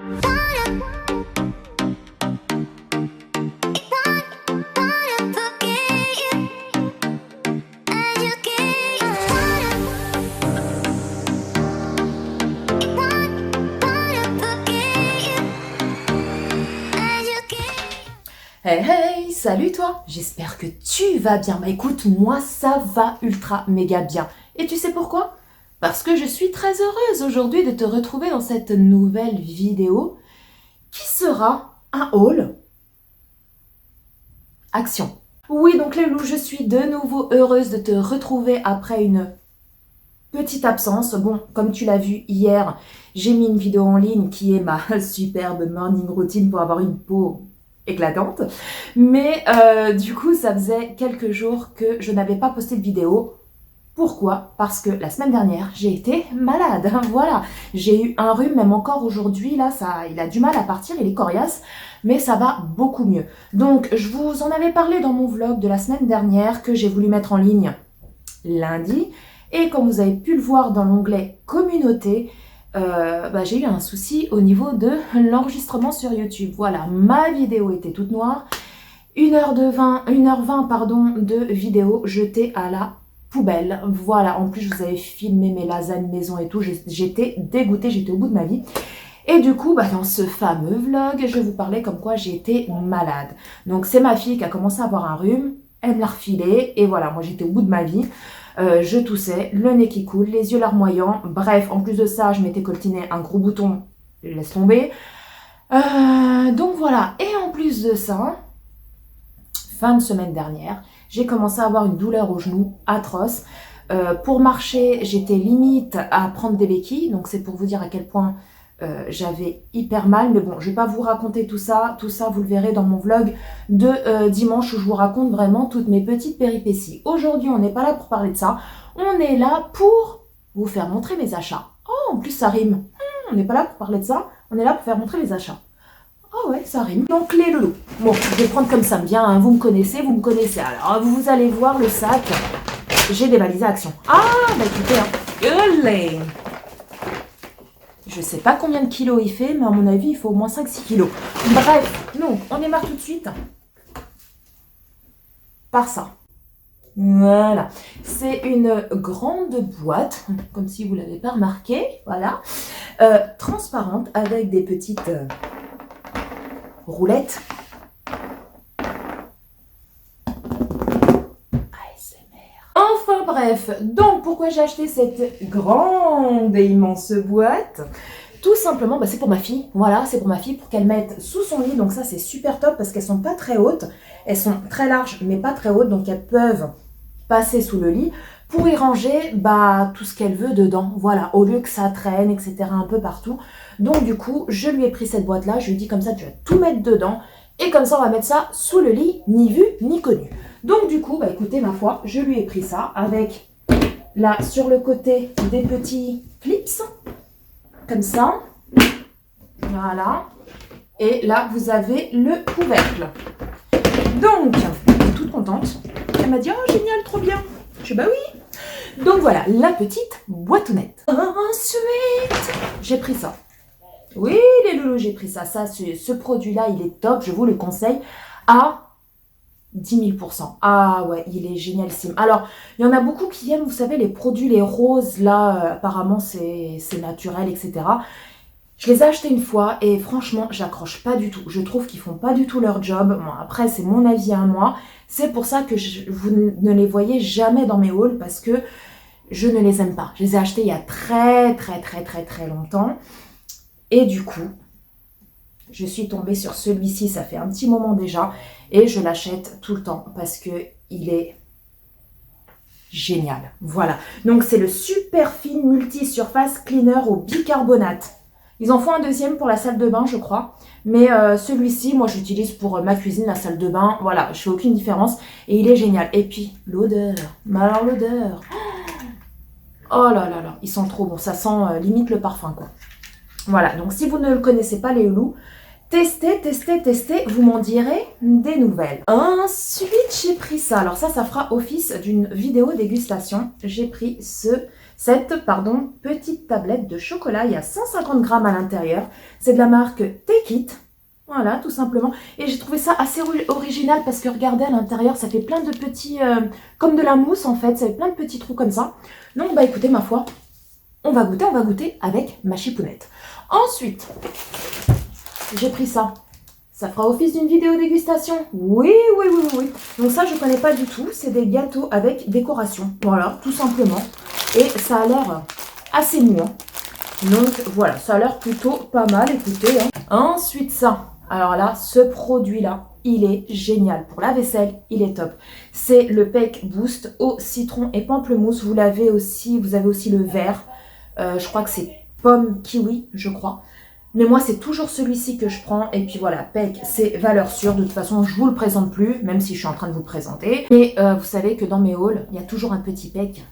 Hey hey, salut toi, j'espère que tu vas bien. Bah écoute, moi ça va ultra méga bien. Et tu sais pourquoi? Parce que je suis très heureuse aujourd'hui de te retrouver dans cette nouvelle vidéo qui sera un haul action. Oui, donc les loups, je suis de nouveau heureuse de te retrouver après une petite absence. Bon, comme tu l'as vu hier, j'ai mis une vidéo en ligne qui est ma superbe morning routine pour avoir une peau éclatante. Mais du coup, ça faisait quelques jours que je n'avais pas posté de vidéo. Pourquoi? Parce que la semaine dernière, j'ai été malade. Voilà, j'ai eu un rhume, même encore aujourd'hui, là, il a du mal à partir, il est coriace, mais ça va beaucoup mieux. Donc, je vous en avais parlé dans mon vlog de la semaine dernière que j'ai voulu mettre en ligne lundi. Et comme vous avez pu le voir dans l'onglet communauté, j'ai eu un souci au niveau de l'enregistrement sur YouTube. Voilà, ma vidéo était toute noire. 1h20 pardon, de vidéo jetée à la poubelle. Voilà, en plus je vous avais filmé mes lasagnes maison et tout. J'étais dégoûtée, j'étais au bout de ma vie. Et du coup, dans ce fameux vlog, je vous parlais comme quoi j'étais malade. Donc c'est ma fille qui a commencé à avoir un rhume. Elle me l'a refilé et voilà, moi j'étais au bout de ma vie. Je toussais, le nez qui coule, les yeux larmoyants. Bref, en plus de ça, je m'étais coltiné un gros bouton. Laisse tomber. Donc voilà. Et en plus de ça, fin de semaine dernière, j'ai commencé à avoir une douleur au genou atroce. Pour marcher, j'étais limite à prendre des béquilles. Donc c'est pour vous dire à quel point j'avais hyper mal. Mais bon, je vais pas vous raconter tout ça. Tout ça, vous le verrez dans mon vlog de dimanche où je vous raconte vraiment toutes mes petites péripéties. Aujourd'hui, on n'est pas là pour parler de ça. On est là pour vous faire montrer mes achats. Oh, en plus ça rime. On n'est pas là pour parler de ça. On est là pour faire montrer les achats. Oh ouais, ça rime. Donc les loulous. Bon, je vais prendre comme ça me vient. Hein. Vous me connaissez. Alors, vous allez voir le sac. J'ai dévalisé Action. Ah, écoutez, hein. Je sais pas combien de kilos il fait, mais à mon avis, il faut au moins 5-6 kilos. Bref, donc, on démarre tout de suite par ça. Voilà. C'est une grande boîte, comme si vous ne l'avez pas remarqué, voilà, transparente avec des petites roulettes. Enfin bref, donc pourquoi j'ai acheté cette grande et immense boîte? Tout simplement, c'est pour ma fille, voilà, c'est pour ma fille, pour qu'elle mette sous son lit, donc ça c'est super top parce qu'elles sont pas très hautes, elles sont très larges mais pas très hautes, donc elles peuvent passer sous le lit pour y ranger tout ce qu'elle veut dedans, voilà, au lieu que ça traîne, etc. un peu partout. Donc du coup, je lui ai pris cette boîte-là, je lui ai dit comme ça, tu vas tout mettre dedans, et comme ça on va mettre ça sous le lit, ni vu ni connu. Donc du coup, écoutez, ma foi, je lui ai pris ça avec, là, sur le côté, des petits clips, comme ça, voilà, et là, vous avez le couvercle. Donc, elle est toute contente, elle m'a dit, oh génial, trop bien, je dis, oui. Donc voilà, la petite boîtonnette. Ensuite, j'ai pris ça. Oui, les loulous, j'ai pris ça. Ce produit-là, il est top, je vous le conseille à 10 000%. Ah ouais, il est génialissime. Alors, il y en a beaucoup qui aiment, vous savez, les produits, les roses, là, apparemment, c'est naturel, etc. Je les ai achetés une fois et franchement, j'accroche pas du tout. Je trouve qu'ils font pas du tout leur job. Bon, après, c'est mon avis à moi. C'est pour ça que vous ne les voyez jamais dans mes hauls parce que je ne les aime pas. Je les ai achetés il y a très longtemps. Et du coup, je suis tombée sur celui-ci, ça fait un petit moment déjà, et je l'achète tout le temps parce que il est génial. Voilà, donc c'est le Super Fine Multi-Surface Cleaner au bicarbonate. Ils en font un deuxième pour la salle de bain, je crois, mais celui-ci, moi j'utilise pour ma cuisine, la salle de bain, voilà, je fais aucune différence, et il est génial. Et puis, l'odeur, mais alors l'odeur, oh là là là, ils sont trop bons, ça sent limite le parfum, quoi. Voilà, donc si vous ne le connaissez pas, les loulous, testez, vous m'en direz des nouvelles. Ensuite, j'ai pris ça. Alors ça fera office d'une vidéo dégustation. J'ai pris ce petite tablette de chocolat. Il y a 150 grammes à l'intérieur. C'est de la marque Take It. Voilà, tout simplement. Et j'ai trouvé ça assez original parce que regardez à l'intérieur, ça fait plein de petits... comme de la mousse en fait, ça fait plein de petits trous comme ça. Donc bah écoutez, ma foi, on va goûter avec ma chipounette. Ensuite, j'ai pris ça. Ça fera office d'une vidéo dégustation. Oui. Donc ça, je ne connais pas du tout. C'est des gâteaux avec décoration. Voilà, tout simplement. Et ça a l'air assez mou. Donc voilà, ça a l'air plutôt pas mal. Écoutez. Ensuite, ça. Alors là, ce produit-là, il est génial. Pour la vaisselle, il est top. C'est le Peck Boost au citron et pamplemousse. Vous avez aussi le vert. Je crois que c'est pomme kiwi, je crois. Mais moi, c'est toujours celui-ci que je prends. Et puis voilà, Peck, c'est valeur sûre. De toute façon, je vous le présente plus, même si je suis en train de vous le présenter. Mais vous savez que dans mes hauls, il y a toujours un petit Peck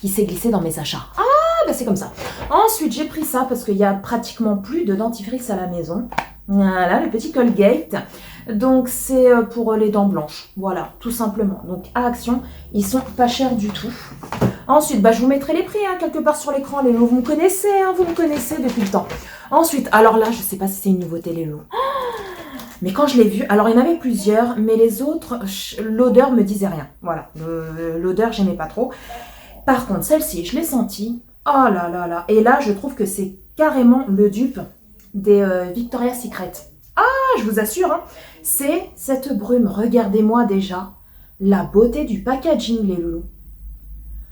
qui s'est glissé dans mes achats. Ah, bah c'est comme ça. Ensuite, j'ai pris ça parce qu'il y a pratiquement plus de dentifrice à la maison. Voilà, le petit Colgate. Donc, c'est pour les dents blanches. Voilà, tout simplement. Donc, à Action, ils sont pas chers du tout. Ensuite, bah, je vous mettrai les prix quelque part sur l'écran, les lots. Vous me connaissez, vous me connaissez depuis le temps. Ensuite, alors là, je sais pas si c'est une nouveauté, les lots. Mais quand je l'ai vu, alors il y en avait plusieurs, mais les autres, l'odeur me disait rien. Voilà, l'odeur, j'aimais pas trop. Par contre, celle-ci, je l'ai sentie. Oh là là là. Et là, je trouve que c'est carrément le dupe des Victoria's Secret. Ah, je vous assure, c'est cette brume. Regardez-moi déjà la beauté du packaging, les loulous.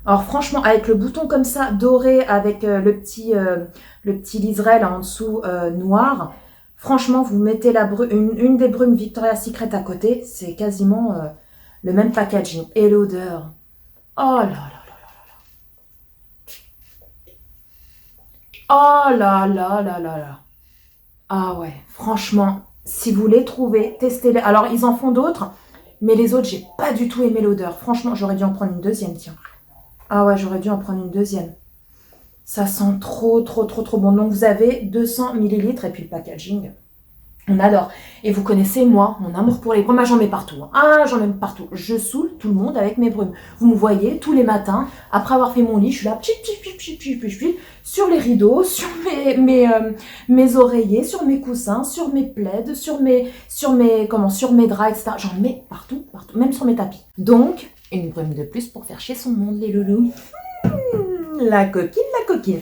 Alors franchement, avec le bouton comme ça, doré, avec le petit liseré là en dessous noir, franchement, vous mettez une des brumes Victoria's Secret à côté, c'est quasiment le même packaging. Et l'odeur, oh là là. Oh là là là là là. Ah ouais, franchement, si vous les trouvez, testez-les. Alors, ils en font d'autres, mais les autres, j'ai pas du tout aimé l'odeur. Franchement, j'aurais dû en prendre une deuxième, tiens. Ah ouais, j'aurais dû en prendre une deuxième. Ça sent trop bon. Donc, vous avez 200 millilitres et puis le packaging. On adore. Et vous connaissez, moi, mon amour pour les brumes. Ah, j'en mets partout. Ah, j'en mets partout. Je saoule tout le monde avec mes brumes. Vous me voyez tous les matins, après avoir fait mon lit, je suis là, sur les rideaux, sur mes oreillers, sur mes coussins, sur mes plaids, sur mes draps, etc. J'en mets partout, même sur mes tapis. Donc, une brume de plus pour faire chier son monde, les loulous. La coquine.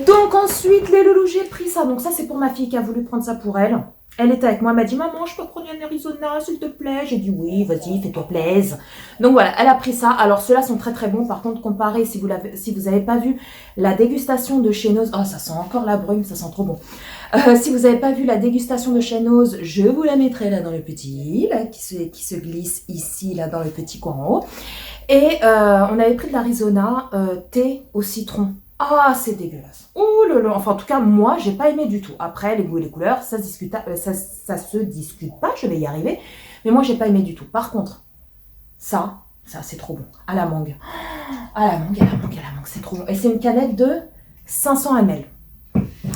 Donc ensuite, les loulous, j'ai pris ça. Donc ça, c'est pour ma fille qui a voulu prendre ça pour elle. Elle était avec moi, elle m'a dit « Maman, je peux prendre un Arizona, s'il te plaît ?» J'ai dit « Oui, vas-y, fais-toi plaisir. » Donc voilà, elle a pris ça. Alors ceux-là sont très bons. Par contre, comparé, si vous n'avez pas vu la dégustation de chez Nose, oh, ça sent encore la brume, ça sent trop bon. Si vous n'avez pas vu la dégustation de chez Nose, je vous la mettrai là dans le petit, là, qui se glisse ici, là, dans le petit coin en haut. Et on avait pris de l'Arizona thé au citron. Ah, c'est dégueulasse. Ouh là là. Enfin, en tout cas, moi, j'ai pas aimé du tout. Après, les goûts et les couleurs, ça se discute pas, je vais y arriver. Mais moi, j'ai pas aimé du tout. Par contre, ça, c'est trop bon. À la mangue. À la mangue, c'est trop bon. Et c'est une canette de 500 ml.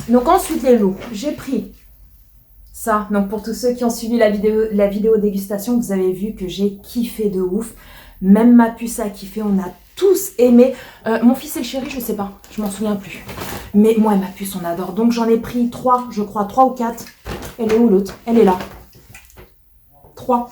Donc ensuite, les lots, j'ai pris ça. Donc pour tous ceux qui ont suivi la vidéo dégustation, vous avez vu que j'ai kiffé de ouf. Même ma puce a kiffé, on a tous aimé. Mon fils et le chéri, je sais pas, je m'en souviens plus. Mais moi et ma puce, on adore. Donc j'en ai pris 3, je crois, 3 ou 4. Elle est où l'autre? Elle est là. 3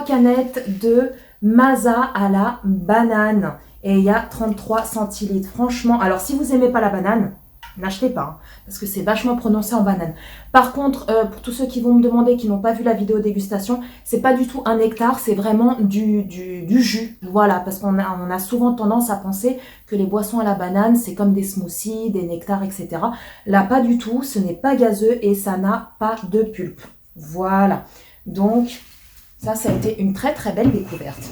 canettes de Masa à la banane. Et il y a 33 centilitres. Franchement, alors si vous aimez pas la banane, n'achetez pas, parce que c'est vachement prononcé en banane. Par contre, pour tous ceux qui vont me demander, qui n'ont pas vu la vidéo dégustation, c'est pas du tout un nectar, c'est vraiment du jus. Voilà, parce qu'on a souvent tendance à penser que les boissons à la banane, c'est comme des smoothies, des nectars, etc. Là, pas du tout, ce n'est pas gazeux et ça n'a pas de pulpe. Voilà, donc ça a été une très belle découverte.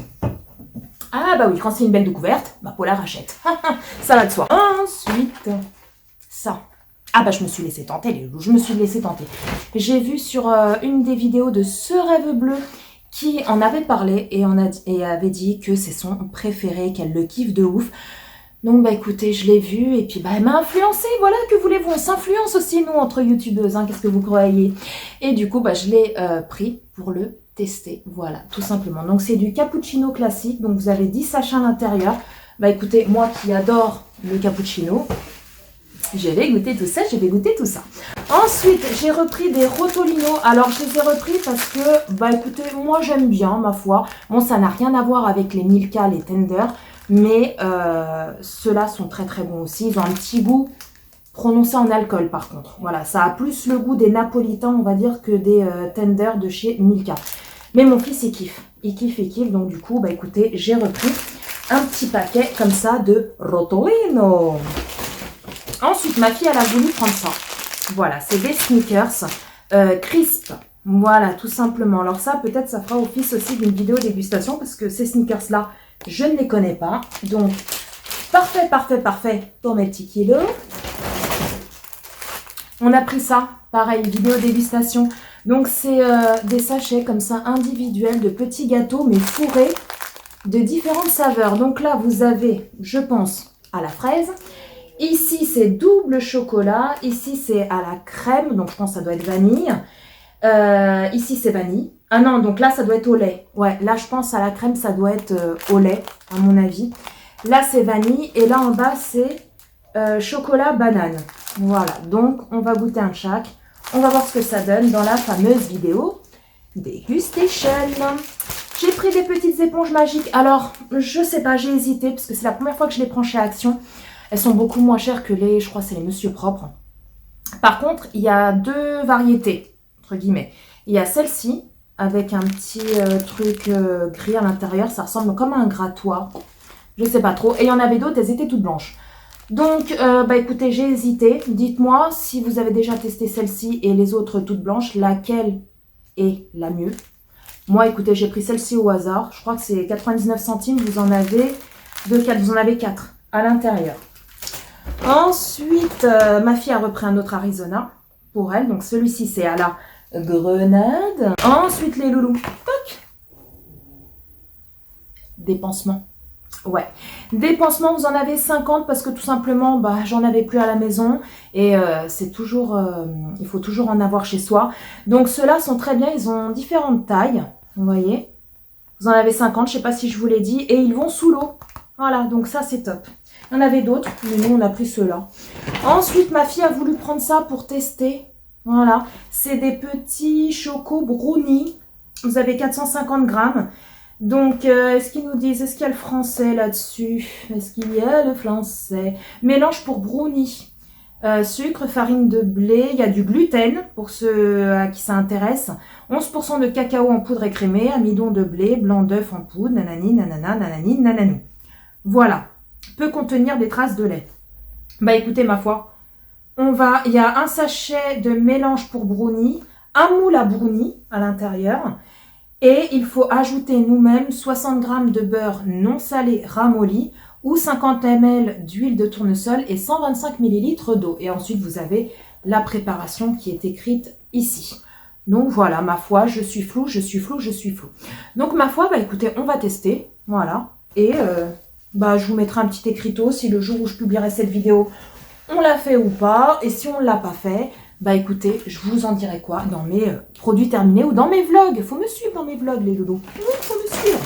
Ah bah oui, quand c'est une belle découverte, bah Paula rachète. Ça va de soi. Ensuite... ça. Ah bah je me suis laissé tenter, les loups, je me suis laissé tenter. J'ai vu sur une des vidéos de Ce Rêve Bleu qui en avait parlé et avait dit que c'est son préféré, qu'elle le kiffe de ouf. Donc bah écoutez, je l'ai vu et puis bah elle m'a influencé, voilà, que voulez-vous, on s'influence aussi nous entre youtubeuses, qu'est-ce que vous croyez? Et du coup bah je l'ai pris pour le tester, voilà, tout simplement. Donc c'est du cappuccino classique, donc vous avez 10 sachets à l'intérieur. Bah écoutez, moi qui adore le cappuccino, je vais goûter tout ça, je vais goûter tout ça. Ensuite, j'ai repris des Rotolino. Alors, je les ai repris parce que, bah écoutez, moi j'aime bien, ma foi. Bon, ça n'a rien à voir avec les Milka, les Tender, mais ceux-là sont très très bons aussi. Ils ont un petit goût prononcé en alcool par contre. Voilà, ça a plus le goût des napolitains, on va dire, que des Tender de chez Milka. Mais mon fils, il kiffe. Il kiffe, il kiffe. Donc du coup, bah écoutez, j'ai repris un petit paquet comme ça de Rotolino. Ensuite, ma fille, elle a voulu prendre ça. Voilà, c'est des sneakers crisp. Voilà, tout simplement. Alors ça, peut-être, ça fera office aussi d'une vidéo dégustation parce que ces sneakers-là, je ne les connais pas. Donc, parfait, parfait, parfait pour mes petits kilos. On a pris ça, pareil, vidéo dégustation. Donc, c'est des sachets comme ça, individuels, de petits gâteaux, mais fourrés de différentes saveurs. Donc là, vous avez, je pense, à la fraise. Ici, c'est double chocolat. Ici, c'est à la crème. Donc, je pense que ça doit être vanille. Ici, c'est vanille. Ah non, donc là, ça doit être au lait. Ouais, là, je pense à la crème, ça doit être au lait, à mon avis. Là, c'est vanille. Et là, en bas, c'est chocolat banane. Voilà, donc, on va goûter un de chaque. On va voir ce que ça donne dans la fameuse vidéo dégustation. J'ai pris des petites éponges magiques. Alors, je sais pas, j'ai hésité parce que c'est la première fois que je les prends chez Action. Elles sont beaucoup moins chères que les, je crois, c'est les Monsieur Propre. Par contre, il y a deux variétés, entre guillemets. Il y a celle-ci, avec un petit truc gris à l'intérieur. Ça ressemble comme à un grattoir. Je sais pas trop. Et il y en avait d'autres, elles étaient toutes blanches. Donc, bah écoutez, j'ai hésité. Dites-moi si vous avez déjà testé celle-ci et les autres toutes blanches, laquelle est la mieux. Moi, écoutez, j'ai pris celle-ci au hasard. Je crois que c'est 99 centimes. Vous en avez 4. Vous en avez 4 à l'intérieur. Ensuite, ma fille a repris un autre Arizona pour elle. Donc, celui-ci, c'est à la grenade. Ensuite, les loulous. Toc. Des pansements. Ouais. Des pansements, vous en avez 50 parce que tout simplement, bah, j'en avais plus à la maison. Et c'est toujours, il faut toujours en avoir chez soi. Donc, ceux-là sont très bien. Ils ont différentes tailles. Vous voyez. Vous en avez 50, je sais pas si je vous l'ai dit. Et ils vont sous l'eau. Voilà, donc ça, c'est top. Il y en avait d'autres, mais nous, on a pris ceux-là. Ensuite, ma fille a voulu prendre ça pour tester. Voilà. C'est des petits chocos brownies. Vous avez 450 grammes. Donc, est-ce qu'ils nous disent, est-ce qu'il y a le français là-dessus? Est-ce qu'il y a le français? Mélange pour brownie. Sucre, farine de blé. Il y a du gluten, pour ceux à qui ça intéresse. 11% de cacao en poudre écrémée. Amidon de blé. Blanc d'œuf en poudre. Nanani, nanana, nanani, nananou. Voilà. Peut contenir des traces de lait. Bah écoutez, ma foi, il y a un sachet de mélange pour brownie, un moule à brownie à l'intérieur, et il faut ajouter nous-mêmes 60 g de beurre non salé ramolli ou 50 ml d'huile de tournesol et 125 ml d'eau. Et ensuite, vous avez la préparation qui est écrite ici. Donc voilà, ma foi, je suis floue, je suis floue, je suis floue. Donc ma foi, bah écoutez, on va tester, voilà, et bah, je vous mettrai un petit écriteau si le jour où je publierai cette vidéo, on l'a fait ou pas. Et si on ne l'a pas fait, bah écoutez, je vous en dirai quoi dans mes produits terminés ou dans mes vlogs. Faut me suivre dans mes vlogs, les loulous. Oui, faut me suivre.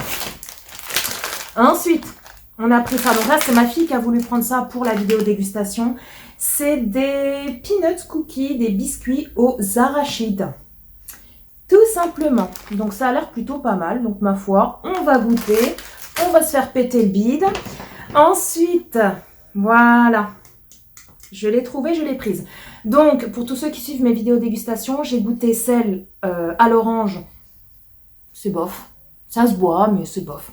Ensuite, on a pris ça. Donc là, c'est ma fille qui a voulu prendre ça pour la vidéo dégustation. C'est des peanuts cookies, des biscuits aux arachides. Tout simplement. Donc ça a l'air plutôt pas mal. Donc ma foi, on va goûter. On va se faire péter le bide. Ensuite, voilà. Je l'ai trouvée, je l'ai prise. Donc, pour tous ceux qui suivent mes vidéos dégustation, j'ai goûté celle à l'orange. C'est bof. Ça se boit, mais c'est bof.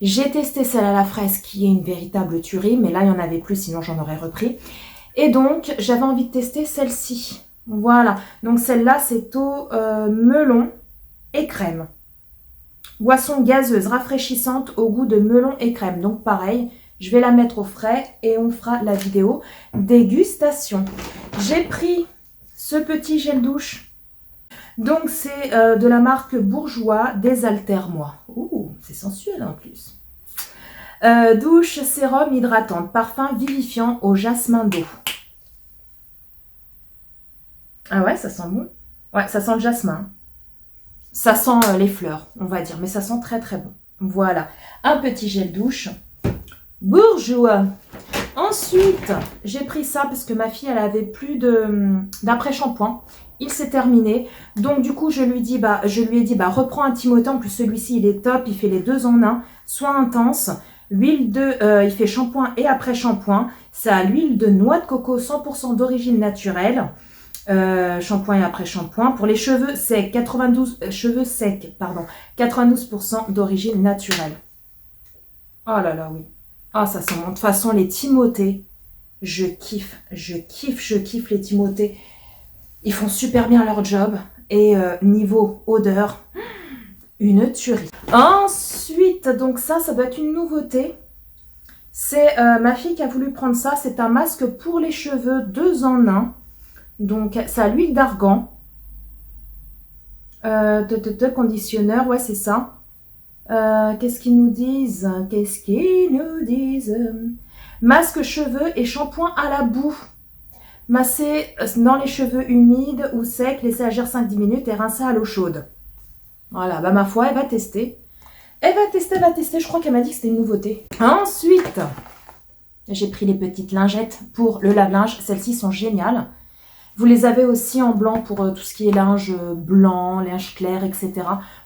J'ai testé celle à la fraise qui est une véritable tuerie. Mais là, il n'y en avait plus, sinon j'en aurais repris. Et donc, j'avais envie de tester celle-ci. Voilà. Donc, celle-là, c'est au melon et crème. Boisson gazeuse rafraîchissante au goût de melon et crème. Donc pareil, je vais la mettre au frais et on fera la vidéo dégustation. J'ai pris ce petit gel douche. Donc c'est de la marque Bourjois, Désaltère-moi. Ouh, c'est sensuel en plus. Douche, sérum hydratante, parfum vivifiant au jasmin d'eau. Ah ouais, ça sent bon. Ouais, ça sent le jasmin. Ça sent les fleurs, on va dire, mais ça sent très très bon. Voilà, un petit gel douche Bourgeois. Ensuite, j'ai pris ça parce que ma fille, elle avait plus d'après-shampoing. Il s'est terminé. Donc, du coup, je lui ai dit, reprends un Timothée. En plus, celui-ci, il est top. Il fait les deux en un. Soin intense. Il fait shampoing et après-shampoing. Ça a l'huile de noix de coco 100% d'origine naturelle. Shampoing et après-shampoing. Pour les cheveux secs, 92% d'origine naturelle. Oh là là, oui. Ah, ça sent bon. De toute façon, les Timothées, je kiffe les Timothées. Ils font super bien leur job. Et niveau odeur, une tuerie. Ensuite, donc ça doit être une nouveauté. C'est ma fille qui a voulu prendre ça. C'est un masque pour les cheveux 2 en 1. Donc, ça a l'huile d'argan. Conditionneur, ouais, c'est ça. Qu'est-ce qu'ils nous disent? Masque cheveux et shampoing à la boue. Masser dans les cheveux humides ou secs, laisser agir 5-10 minutes et rincer à l'eau chaude. Voilà, bah ma foi, elle va tester. Elle va tester. Je crois qu'elle m'a dit que c'était une nouveauté. Ensuite, j'ai pris les petites lingettes pour le lave-linge. Celles-ci sont géniales. Vous les avez aussi en blanc pour tout ce qui est linge blanc, linge clair, etc.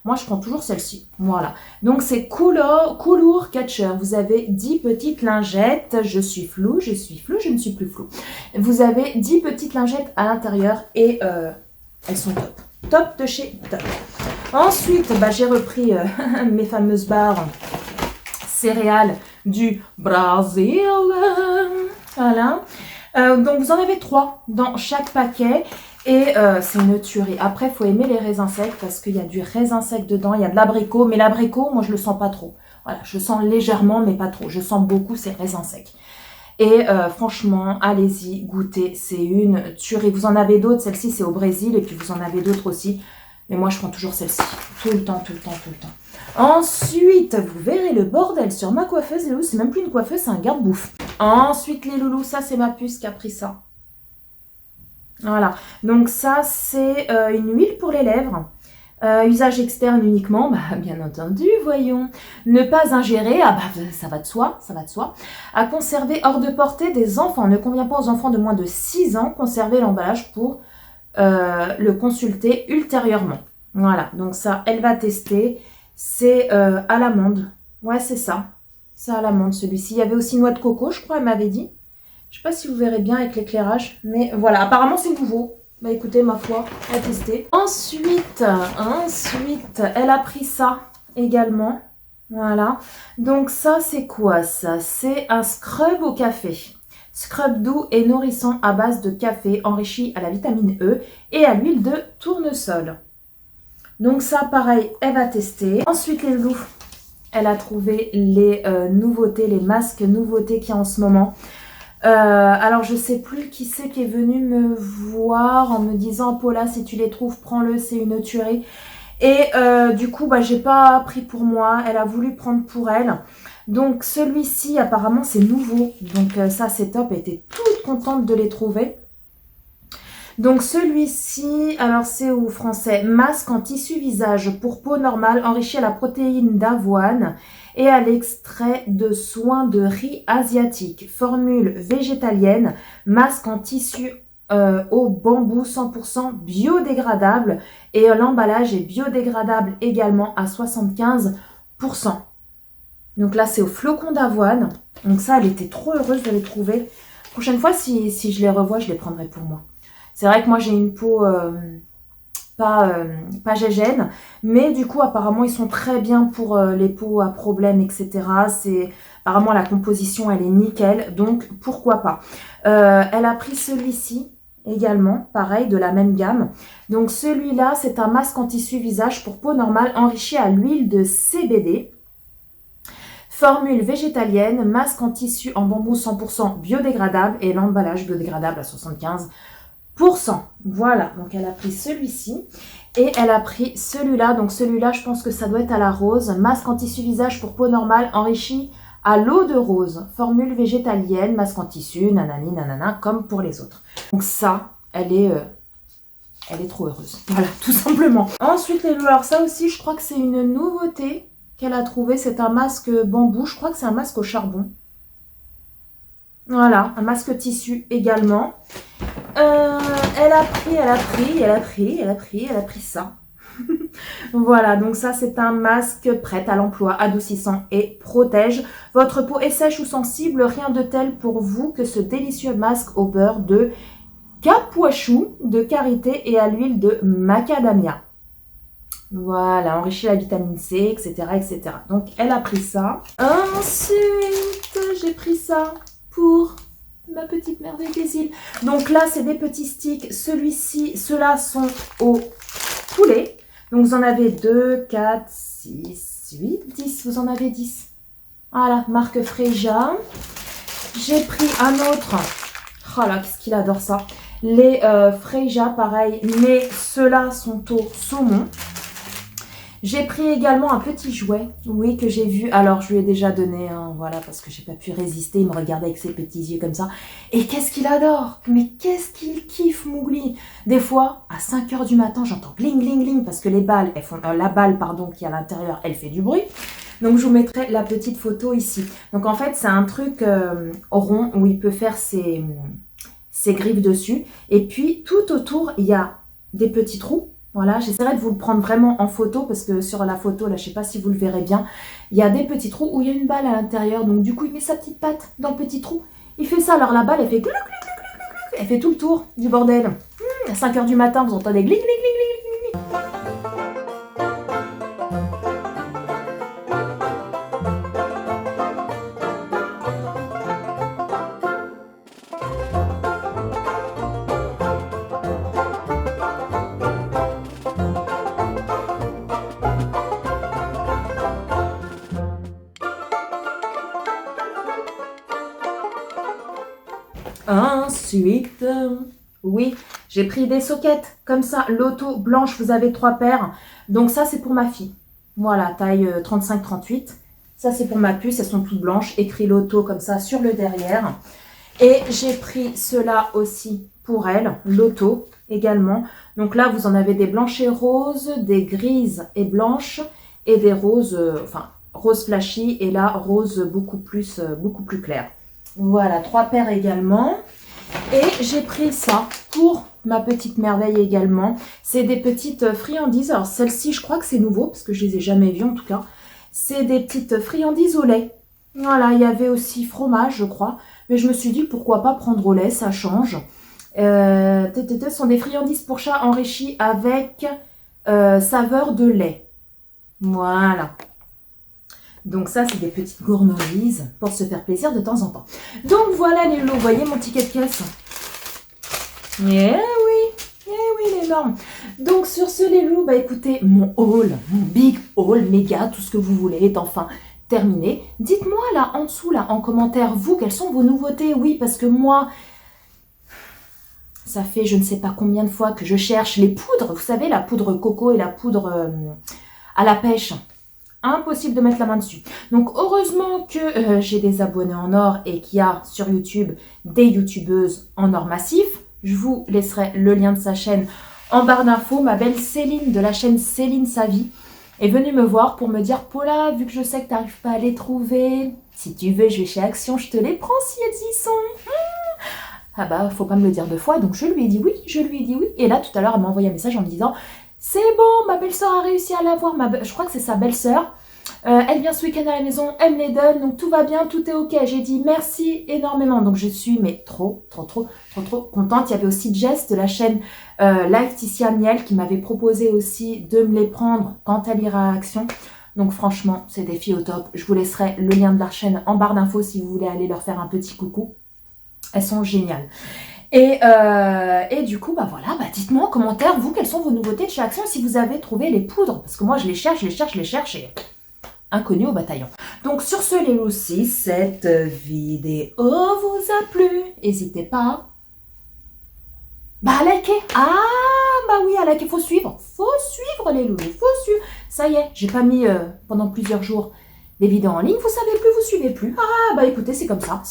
Moi, je prends toujours celle-ci. Voilà. Donc, c'est Coulour Catcher. Vous avez 10 petites lingettes. Je suis floue, je ne suis plus floue. Vous avez 10 petites lingettes à l'intérieur et elles sont top. Top de chez Top. Ensuite, j'ai repris mes fameuses barres céréales du Brésil. Voilà. Donc vous en avez 3 dans chaque paquet et c'est une tuerie. Après, il faut aimer les raisins secs parce qu'il y a du raisin sec dedans, il y a de l'abricot, mais l'abricot, moi je le sens pas trop. Voilà, je le sens légèrement, mais pas trop. Je sens beaucoup ces raisins secs. Et franchement, allez-y, goûtez, c'est une tuerie. Vous en avez d'autres, celle-ci c'est au Brésil et puis vous en avez d'autres aussi. Mais moi je prends toujours celle-ci, tout le temps. Ensuite, vous verrez le bordel sur ma coiffeuse. Les loulous, c'est même plus une coiffeuse, c'est un garde-bouffe. Ensuite, les loulous, ça, c'est ma puce qui a pris ça. Voilà. Donc, ça, c'est une huile pour les lèvres. Usage externe uniquement, bien entendu, voyons. Ne pas ingérer, ça va de soi. À conserver hors de portée des enfants. Ne convient pas aux enfants de moins de 6 ans. Conserver l'emballage pour le consulter ultérieurement. Voilà. Donc, ça, elle va tester. C'est à l'amande. Ouais, c'est ça. C'est à l'amande, celui-ci. Il y avait aussi noix de coco, je crois, elle m'avait dit. Je ne sais pas si vous verrez bien avec l'éclairage. Mais voilà, apparemment, c'est nouveau. Bah écoutez, ma foi, à tester. Ensuite, elle a pris ça également. Voilà. Donc ça, c'est quoi ça? C'est un scrub au café. Scrub doux et nourrissant à base de café enrichi à la vitamine E et à l'huile de tournesol. Donc ça, pareil, elle va tester. Ensuite, les loups, elle a trouvé les nouveautés, les masques nouveautés qu'il y a en ce moment. Alors, je sais plus qui c'est qui est venu me voir en me disant « Paula, si tu les trouves, prends-le, c'est une tuerie. » Et du coup, j'ai pas pris pour moi. Elle a voulu prendre pour elle. Donc, celui-ci, apparemment, c'est nouveau. Donc, ça, c'est top. Elle était toute contente de les trouver. Donc celui-ci, alors c'est au français, masque en tissu visage pour peau normale enrichi à la protéine d'avoine et à l'extrait de soin de riz asiatique. Formule végétalienne, masque en tissu au bambou 100% biodégradable et l'emballage est biodégradable également à 75%. Donc là c'est au flocon d'avoine. Donc ça, elle était trop heureuse de les trouver. Prochaine fois, si je les revois, je les prendrai pour moi. C'est vrai que moi, j'ai une peau pas gégène, mais du coup, apparemment, ils sont très bien pour les peaux à problème, etc. Apparemment, la composition, elle est nickel, donc pourquoi pas. Elle a pris celui-ci également, pareil, de la même gamme. Donc, celui-là, c'est un masque en tissu visage pour peau normale enrichi à l'huile de CBD. Formule végétalienne, masque en tissu en bambou 100% biodégradable et l'emballage biodégradable à 75%. Voilà, donc elle a pris celui-ci et elle a pris celui-là. Donc celui-là, je pense que ça doit être à la rose. Masque en tissu visage pour peau normale enrichi à l'eau de rose. Formule végétalienne, masque en tissu, nanani, nanana, comme pour les autres. Donc ça, elle est trop heureuse. Voilà, tout simplement. Ensuite, les loups, alors ça aussi, je crois que c'est une nouveauté qu'elle a trouvé. C'est un masque bambou. Je crois que c'est un masque au charbon. Voilà, un masque tissu également. Elle a pris ça. Voilà, donc ça c'est un masque prêt à l'emploi, adoucissant et protège. Votre peau est sèche ou sensible, rien de tel pour vous que ce délicieux masque au beurre de capois-chou, de karité et à l'huile de macadamia. Voilà, enrichi la vitamine C, etc., etc. Donc elle a pris ça. Ensuite, j'ai pris ça pour ma petite merveille des îles. Donc là, c'est des petits sticks. Ceux-là sont au poulet. Donc vous en avez 2, 4, 6, 8, 10. Vous en avez 10. Voilà, marque Freja. J'ai pris un autre. Oh là, qu'est-ce qu'il adore ça. Les Freja, pareil, mais ceux-là sont au saumon. J'ai pris également un petit jouet, oui, que j'ai vu. Alors, je lui ai déjà donné un, voilà, parce que j'ai pas pu résister. Il me regardait avec ses petits yeux comme ça. Et qu'est-ce qu'il adore! Mais qu'est-ce qu'il kiffe, Mowgli! Des fois, à 5 h du matin, j'entends gling, gling, gling, parce que les balles, elles font, la balle, pardon, qui est à l'intérieur, elle fait du bruit. Donc, je vous mettrai la petite photo ici. Donc, en fait, c'est un truc rond où il peut faire ses griffes dessus. Et puis, tout autour, il y a des petits trous. Voilà, j'essaierai de vous le prendre vraiment en photo parce que sur la photo, là, je sais pas si vous le verrez bien, il y a des petits trous où il y a une balle à l'intérieur. Donc, du coup, il met sa petite patte dans le petit trou. Il fait ça. Alors, la balle, elle fait glouc, glouc, glouc, glouc, glouc. Elle fait tout le tour du bordel. À 5 h du matin, vous entendez gling, gling, gling, gling, gling. Ensuite, oui, j'ai pris des soquettes comme ça, loto blanche, vous avez 3 paires. Donc ça, c'est pour ma fille. Voilà, taille 35-38. Ça, c'est pour ma puce, elles sont toutes blanches. Écrit loto comme ça sur le derrière. Et j'ai pris ceux-là aussi pour elle, loto également. Donc là, vous en avez des blanches et roses, des grises et blanches et des roses, enfin, rose flashy et là, rose beaucoup plus clair. Voilà, 3 paires également. Et j'ai pris ça pour ma petite merveille également. C'est des petites friandises. Alors celle-ci, je crois que c'est nouveau parce que je les ai jamais vues en tout cas. C'est des petites friandises au lait. Voilà, il y avait aussi fromage, je crois. Mais je me suis dit, pourquoi pas prendre au lait, ça change. Ce sont des friandises pour chat enrichies avec saveur de lait. Voilà. Donc ça, c'est des petites gourmandises pour se faire plaisir de temps en temps. Donc voilà les lots, vous voyez mon ticket de caisse? Eh oui, l'énorme. Donc sur ce les lots, bah écoutez, mon haul, mon big haul, méga, tout ce que vous voulez est enfin terminé. Dites-moi là en dessous, là en commentaire, vous, quelles sont vos nouveautés? Oui, parce que moi, ça fait je ne sais pas combien de fois que je cherche les poudres. Vous savez, la poudre coco et la poudre à la pêche. Impossible de mettre la main dessus. Donc heureusement que j'ai des abonnés en or et qu'il y a sur YouTube des youtubeuses en or massif. Je vous laisserai le lien de sa chaîne en barre d'infos. Ma belle Céline de la chaîne Céline Savie est venue me voir pour me dire Paula, vu que je sais que tu n'arrives pas à les trouver, si tu veux, je vais chez Action, je te les prends si elles y sont. Ah bah, faut pas me le dire 2 fois, donc je lui ai dit oui, Et là, tout à l'heure, elle m'a envoyé un message en me disant c'est bon, ma belle-sœur a réussi à l'avoir. Je crois que c'est sa belle-sœur. Elle vient ce week-end à la maison, elle me les donne, donc tout va bien, tout est ok. J'ai dit merci énormément. Donc je suis mais trop contente. Il y avait aussi Jess de la chaîne Laetitia Miel qui m'avait proposé aussi de me les prendre quand elle ira à Action. Donc franchement, c'est des filles au top. Je vous laisserai le lien de leur chaîne en barre d'infos si vous voulez aller leur faire un petit coucou. Elles sont géniales. Et du coup, bah voilà, bah dites-moi en commentaire, vous, quelles sont vos nouveautés de chez Action si vous avez trouvé les poudres. Parce que moi, je les cherche et inconnu au bataillon. Donc sur ce, les loups, si cette vidéo vous a plu, n'hésitez pas à liker. Ah, bah oui, à liker, faut suivre les loulous, faut suivre. Ça y est, j'ai pas mis pendant plusieurs jours des vidéos en ligne, vous savez plus, vous suivez plus. Ah, bah écoutez, c'est comme ça.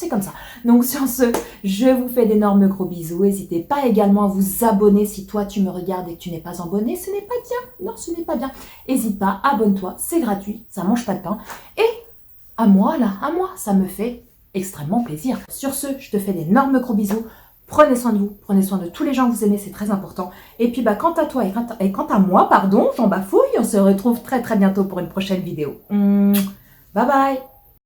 Donc sur ce, je vous fais d'énormes gros bisous. N'hésitez pas également à vous abonner si toi tu me regardes et que tu n'es pas abonné. Ce n'est pas bien. Non, ce n'est pas bien. N'hésite pas, abonne-toi, c'est gratuit, ça mange pas de pain. Et à moi, ça me fait extrêmement plaisir. Sur ce, je te fais d'énormes gros bisous. Prenez soin de vous, prenez soin de tous les gens que vous aimez, c'est très important. Et puis quant à toi et quant à moi, pardon, j'en bafouille, on se retrouve très très bientôt pour une prochaine vidéo. Bye bye.